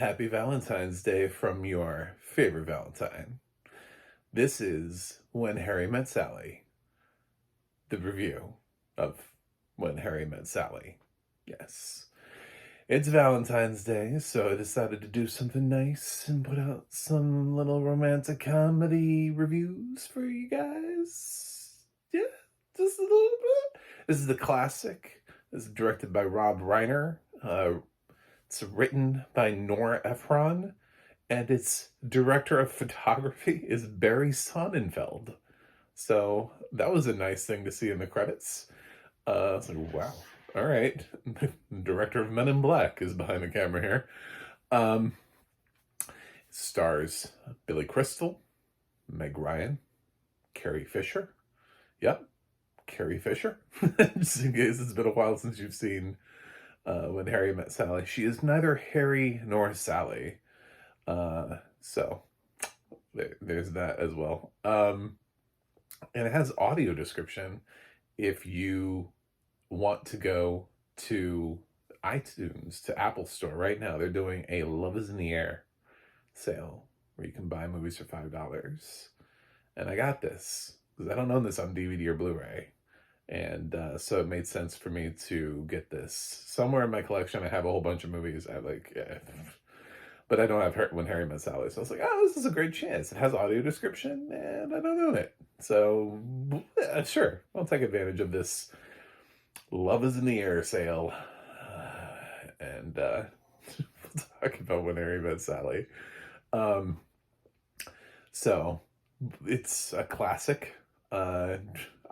Happy Valentine's Day from your favorite Valentine. This is When Harry Met Sally, the review of When Harry Met Sally. Yes. It's Valentine's Day, so I decided to do something nice and put out some little romantic comedy reviews for you guys. Yeah, just a little bit. This is the classic. This is directed by Rob Reiner. It's written by Nora Ephron, and its director of photography is Barry Sonnenfeld. So that was a nice thing to see in the credits. It's like, wow, all right. The director of Men in Black is behind the camera here. Um, Stars Billy Crystal, Meg Ryan, Carrie Fisher. Yep, Carrie Fisher. Just in case it's been a while since you've seen When Harry Met Sally. She is neither Harry nor Sally. So there's that as well. And it has audio description if you want to go to iTunes, to Apple Store right now. They're doing a Love is in the Air sale where you can buy movies for $5. And I got this because I don't own this on DVD or Blu-ray. And so it made sense for me to get this. Somewhere in my collection, I have a whole bunch of movies I like, but I don't have When Harry Met Sally. So I was like, oh, this is a great chance. It has audio description, and I don't own it. So, sure, I'll take advantage of this Love is in the Air sale. And we'll talk about When Harry Met Sally. So, it's a classic.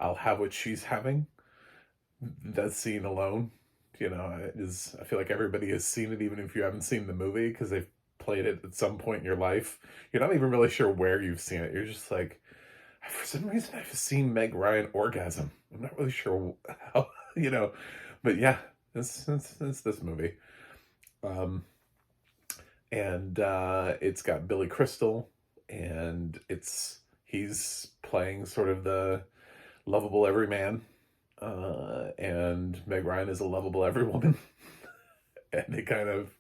I'll have what she's having. That scene alone, I feel like everybody has seen it, even if you haven't seen the movie, because they've played it at some point in your life. You're not even really sure where you've seen it. You're just like, for some reason, I've seen Meg Ryan orgasm. I'm not really sure how, but yeah, it's this movie. And it's got Billy Crystal, and he's playing sort of the lovable everyman, and Meg Ryan is a lovable everywoman. And they kind of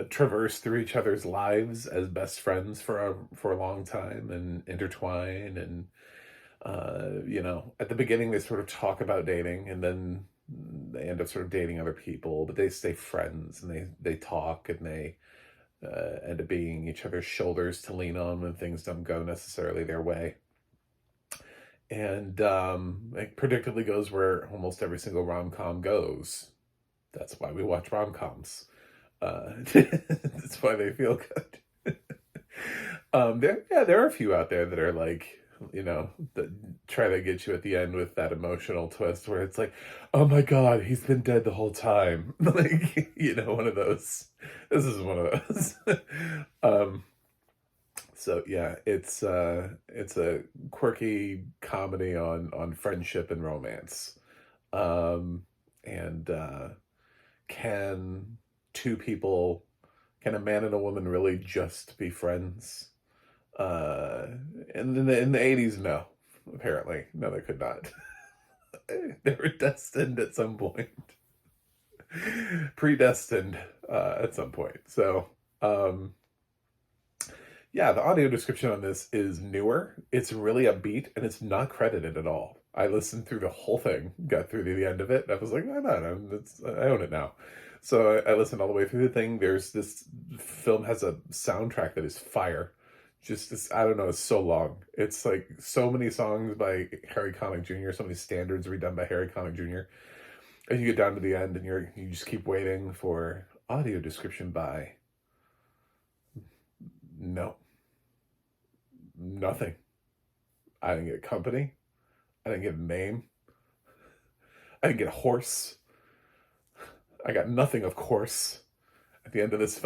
traverse through each other's lives as best friends for a long time and intertwine. And at the beginning they sort of talk about dating, and then they end up sort of dating other people, but they stay friends, and they talk, and they end up being each other's shoulders to lean on when things don't go necessarily their way. And it predictably goes where almost every single rom-com goes. That's why we watch rom-coms. That's why they feel good. There are a few out there that are like, that try to get you at the end with that emotional twist where it's like, oh my God, he's been dead the whole time. Like, one of those. This is one of those. So yeah, it's a quirky comedy on friendship and romance. And can a man and a woman really just be friends? In the 80s, no. Apparently, no, they could not. They were destined at some point. Predestined at some point. So, yeah, the audio description on this is newer. It's really upbeat, and it's not credited at all. I listened through the whole thing, got through to the end of it, and I was like, why not? I own it now. So I listened all the way through the thing. This film has a soundtrack that is fire. Just this, I don't know, it's so long. It's like so many songs by Harry Connick Jr., so many standards redone by Harry Connick Jr. And you get down to the end, and you just keep waiting for audio description by... No. Nothing. I didn't get company. I didn't get a name. I didn't get a horse. I got nothing, of course. At the end of this,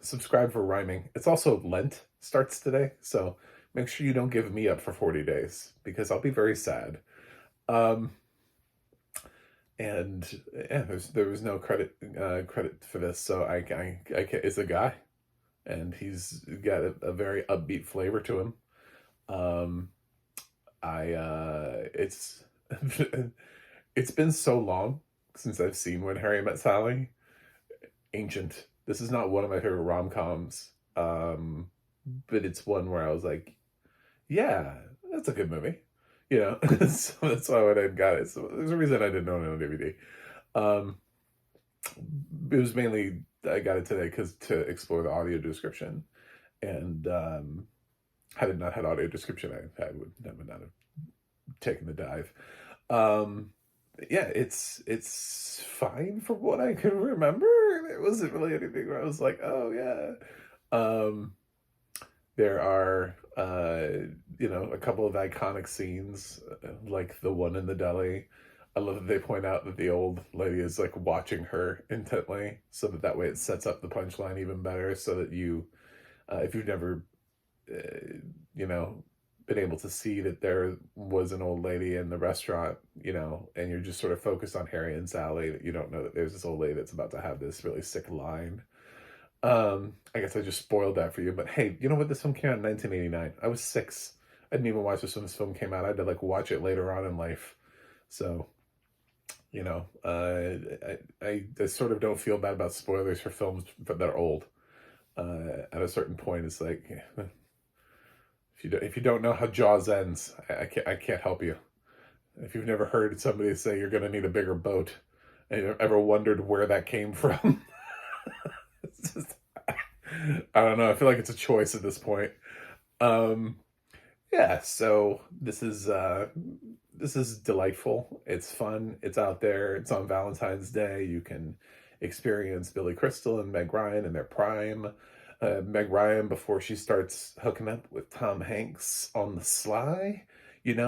subscribe for rhyming. It's also Lent starts today, so make sure you don't give me up for 40 days, because I'll be very sad. And yeah, there was no credit for this, so I it's a guy, and he's got a very upbeat flavor to him. It's it's been so long since I've seen When Harry Met Sally. Ancient. This is not one of my favorite rom-coms, but it's one where I was like, yeah, that's a good movie. You know, so that's why when I got it. So there's a reason I didn't own it on DVD. Um, it was mainly I got it today because to explore the audio description, and had it not had audio description, I would not have taken the dive. Um, yeah, it's fine from what I can remember. It wasn't really anything where I was like, oh yeah. There are a couple of iconic scenes, like the one in the deli. I love that they point out that the old lady is like watching her intently, so that way it sets up the punchline even better. So that you, if you've never, you know, been able to see that there was an old lady in the restaurant, and you're just sort of focused on Harry and Sally, that you don't know that there's this old lady that's about to have this really sick line. I guess I just spoiled that for you, but hey, you know what? This film came out in 1989. I was 6. I didn't even watch this when this film came out. I had to like watch it later on in life. So, I sort of don't feel bad about spoilers for films that are old. At a certain point, it's like, if you don't know how Jaws ends, I can't help you. If you've never heard somebody say you're going to need a bigger boat, and you've ever wondered where that came from, it's just, I don't know. I feel like it's a choice at this point. Um, yeah. So this is delightful. It's fun. It's out there. It's on Valentine's Day. You can experience Billy Crystal and Meg Ryan in their prime. Meg Ryan before she starts hooking up with Tom Hanks on the sly, doing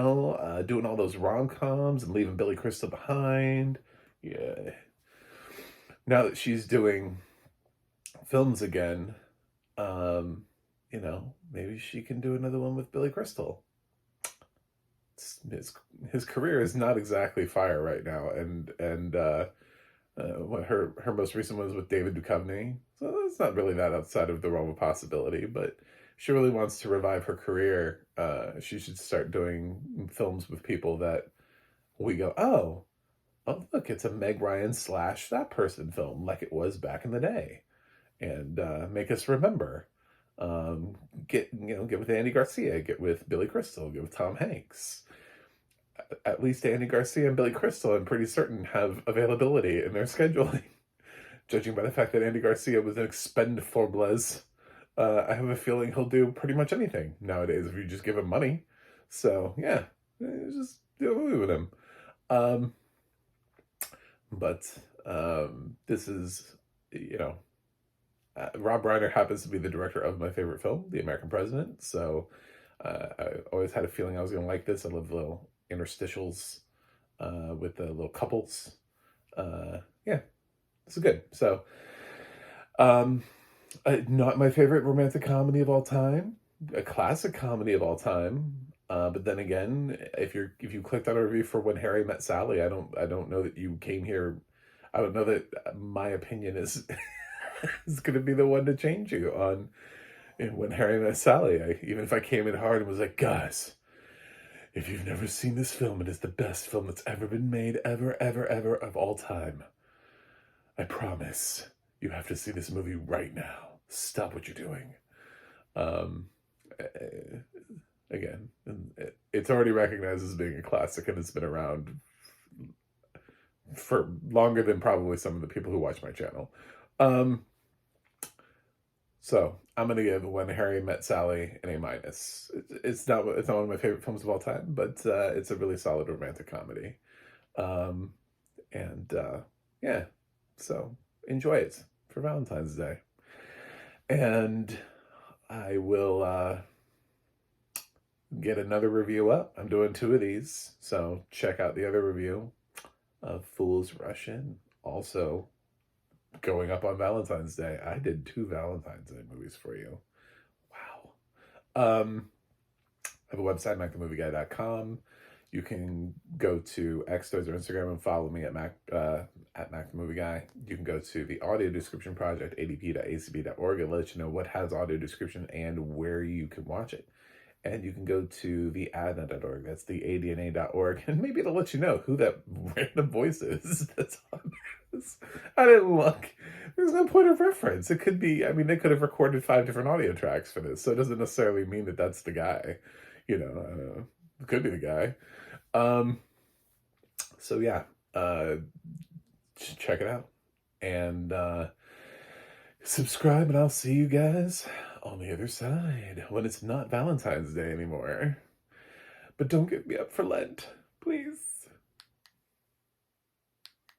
all those rom-coms and leaving Billy Crystal behind. Yeah. Now that she's doing films again, maybe she can do another one with Billy Crystal. His career is not exactly fire right now, and what her most recent one was with David Duchovny, so it's not really that outside of the realm of possibility. But if she really wants to revive her career, she should start doing films with people that we go, oh look, it's a Meg Ryan / that person film, like it was back in the day, and make us remember. Get with Andy Garcia, get with Billy Crystal, get with Tom Hanks. At least Andy Garcia and Billy Crystal, I'm pretty certain, have availability in their scheduling. Judging by the fact that Andy Garcia was an expendables, I have a feeling he'll do pretty much anything nowadays if you just give him money. So yeah, just do a movie with him. But this is, Rob Reiner happens to be the director of my favorite film, The American President. So I always had a feeling I was going to like this. I love the little interstitials with the little couples. Yeah, this is good. So, not my favorite romantic comedy of all time, a classic comedy of all time. But then again, if you clicked on a review for When Harry Met Sally, I don't know that you came here. I don't know that my opinion is is going to be the one to change you on When Harry Met Sally. Even if I came in hard and was like, guys, if you've never seen this film, it is the best film that's ever been made, ever, ever, ever, of all time. I promise you have to see this movie right now. Stop what you're doing. Again, it's already recognized as being a classic, and it's been around for longer than probably some of the people who watch my channel. So I'm gonna give When Harry Met Sally an A-. It's not one of my favorite films of all time, but it's a really solid romantic comedy. Yeah, so enjoy it for Valentine's Day. And I will get another review up. I'm doing 2 of these, so check out the other review of Fools Rush In. Also going up on Valentine's Day. I did 2 Valentine's Day movies for you. Wow. I have a website, MacTheMovieGuy.com. You can go to X, Twitter, or Instagram and follow me at MacTheMovieGuy. You can go to the audio description project, adp.acb.org. It'll let you know what has audio description and where you can watch it. And you can go to the ADNA.org. That's the ADNA.org. And maybe it'll let you know who that random voice is that's on there. I didn't look. There's no point of reference. It could be, I mean, they could have recorded 5 different audio tracks for this, so it doesn't necessarily mean that that's the guy. You know, I don't know. It could be the guy. Um, so yeah, check it out. And subscribe, and I'll see you guys on the other side when it's not Valentine's Day anymore. But don't get me up for Lent.